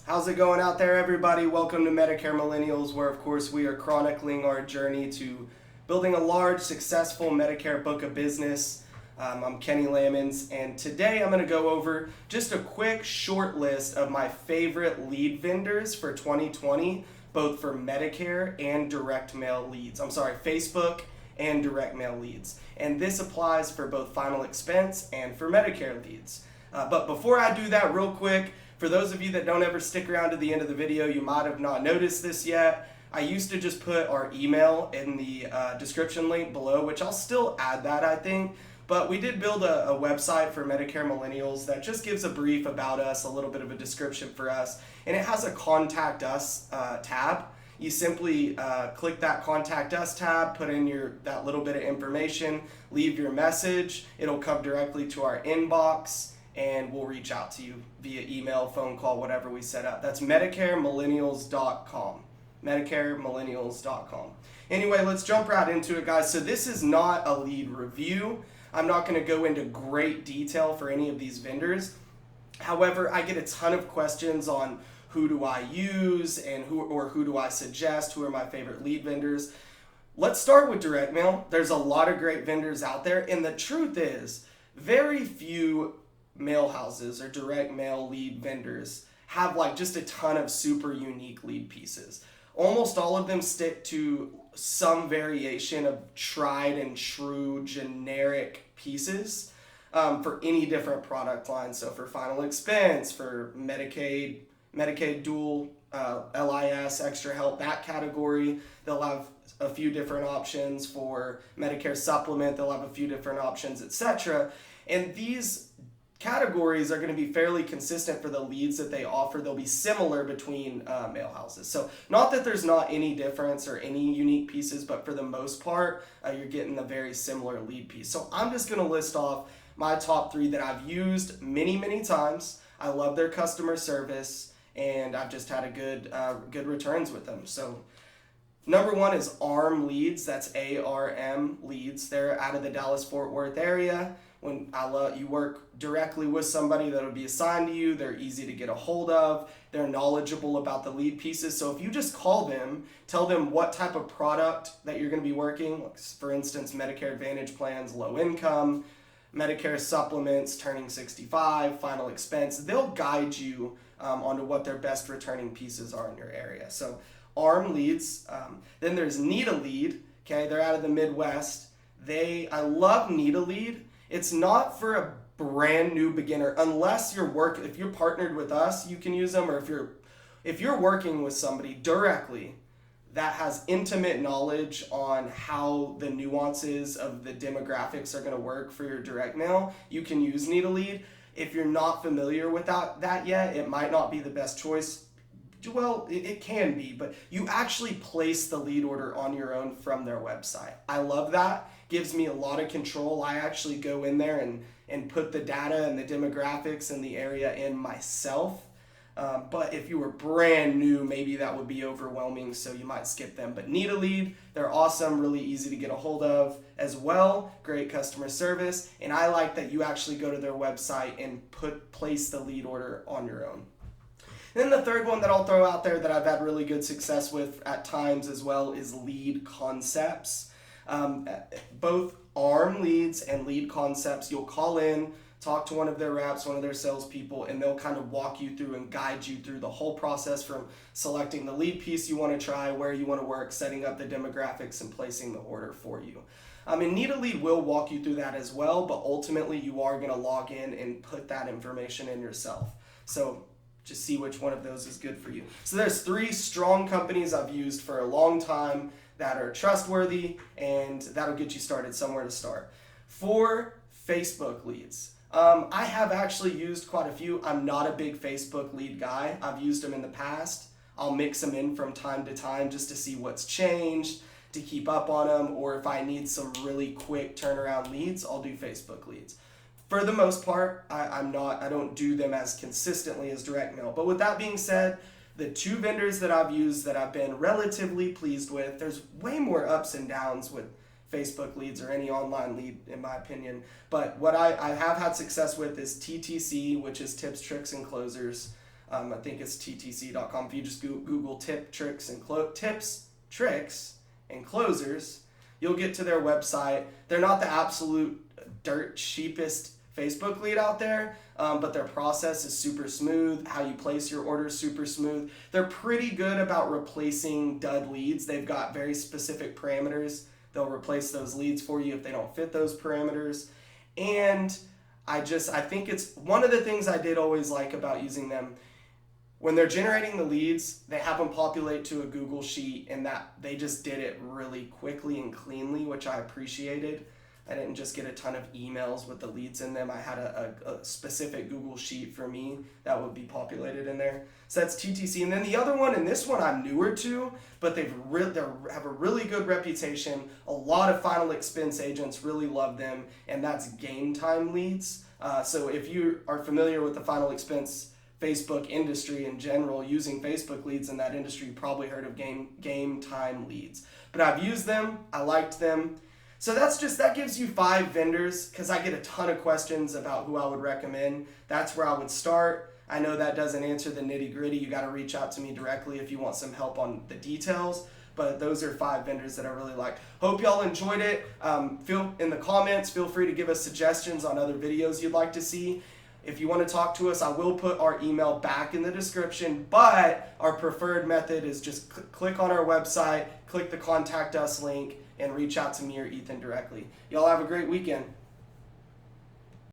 How's it going out there, everybody? Welcome to Medicare Millennials, where, of course, we are chronicling our journey to building a large, successful Medicare book of business. I'm Kenny Lamons, and today I'm going to go over just a quick, short list of my favorite lead vendors for 2020, both for Medicare and direct mail leads. Facebook and direct mail leads. And this applies for both final expense and for Medicare leads. But before I do that, real quick, for those of you that don't ever stick around to the end of the video, you might have not noticed this yet. I used to just put our email in the description link below, which I'll still add that, I think. But we did build a website for Medicare Millennials that just gives a brief about us, a little bit of a description for us, and it has a Contact Us tab. You simply click that Contact Us tab, put in that little bit of information, leave your message. It'll come directly to our inbox, and we'll reach out to you via email, phone call, whatever we set up. That's MedicareMillennials.com. MedicareMillennials.com. Anyway, let's jump right into it, guys. So this is not a lead review. I'm not going to go into great detail for any of these vendors. However, I get a ton of questions on who do I use and who do I suggest, who are my favorite lead vendors. Let's start with direct mail. There's a lot of great vendors out there, and the truth is, very few mail houses or direct mail lead vendors have just a ton of super unique lead pieces. Almost all of them stick to some variation of tried and true generic pieces for any different product line. So for final expense, for Medicaid dual, LIS, extra help, that category, they'll have a few different options. For Medicare supplement, they'll have a few different options, etc. And these categories are going to be fairly consistent for the leads that they offer. They'll be similar between mail houses. So not that there's not any difference or any unique pieces, but for the most part, you're getting a very similar lead piece. So I'm just going to list off my top 3 that I've used many, many times. I love their customer service, and I've just had a good returns with them. So number 1 is ARM Leads. That's ARM Leads. They're out of the Dallas-Fort Worth area. When you work directly with somebody that'll be assigned to you, they're easy to get a hold of, they're knowledgeable about the lead pieces. So if you just call them, tell them what type of product that you're going to be working, for instance, Medicare Advantage plans, low income, Medicare supplements, turning 65, final expense, they'll guide you onto what their best returning pieces are in your area. So ARM Leads. Then there's Need a Lead. Okay, they're out of the Midwest. I love Need a Lead. It's not for a brand new beginner unless if you're partnered with us, you can use them, or if you're working with somebody directly that has intimate knowledge on how the nuances of the demographics are going to work for your direct mail, you can use Need a Lead. If you're not familiar with that yet, it might not be the best choice. Well, it can be, but you actually place the lead order on your own from their website. I love that. Gives me a lot of control. I actually go in there and put the data and the demographics and the area in myself. But if you were brand new, maybe that would be overwhelming, so you might skip them. But Need a Lead, they're awesome, really easy to get a hold of as well. Great customer service. And I like that you actually go to their website and place the lead order on your own. And then the third one that I'll throw out there that I've had really good success with at times as well is Lead Concepts. Both ARM Leads and Lead Concepts, you'll call in, talk to one of their reps, one of their salespeople, and they'll kind of walk you through and guide you through the whole process from selecting the lead piece you want to try, where you want to work, setting up the demographics, and placing the order for you. And Need a Lead will walk you through that as well, but ultimately you are going to log in and put that information in yourself. So just see which one of those is good for you. So there's 3 strong companies I've used for a long time that are trustworthy, and that'll get you started somewhere to start. For Facebook leads, I have actually used quite a few. I'm not a big Facebook lead guy. I've used them in the past. I'll mix them in from time to time just to see what's changed, to keep up on them, or if I need some really quick turnaround leads, I'll do Facebook leads. For the most part, I don't do them as consistently as direct mail. But with that being said, the 2 vendors that I've used that I've been relatively pleased with, there's way more ups and downs with Facebook leads or any online lead, in my opinion. But what I have had success with is TTC, which is Tips, Tricks, and Closers. I think it's ttc.com. If you just Google tips, tricks, and closers, you'll get to their website. They're not the absolute dirt cheapest Facebook lead out there, but their process is super smooth. How you place your order is super smooth. They're pretty good about replacing dud leads. They've got very specific parameters. They'll replace those leads for you if they don't fit those parameters. And I think it's one of the things I did always like about using them. When they're generating the leads, they have them populate to a Google sheet, and that they just did it really quickly and cleanly, which I appreciated. I didn't just get a ton of emails with the leads in them. I had a specific Google sheet for me that would be populated in there. So that's TTC. And then the other one, and this one I'm newer to, but they have a really good reputation. A lot of final expense agents really love them, and that's Game Time Leads. So if you are familiar with the final expense Facebook industry in general, using Facebook leads in that industry, you probably heard of Game Time Leads. But I've used them. I liked them. So that gives you 5 vendors, because I get a ton of questions about who I would recommend. That's where I would start. I know that doesn't answer the nitty gritty. You got to reach out to me directly if you want some help on the details. But those are 5 vendors that I really like. Hope y'all enjoyed it. Feel in the comments, feel free to give us suggestions on other videos you'd like to see. If you want to talk to us, I will put our email back in the description, but our preferred method is just click on our website, click the contact us link, and reach out to me or Ethan directly. Y'all have a great weekend.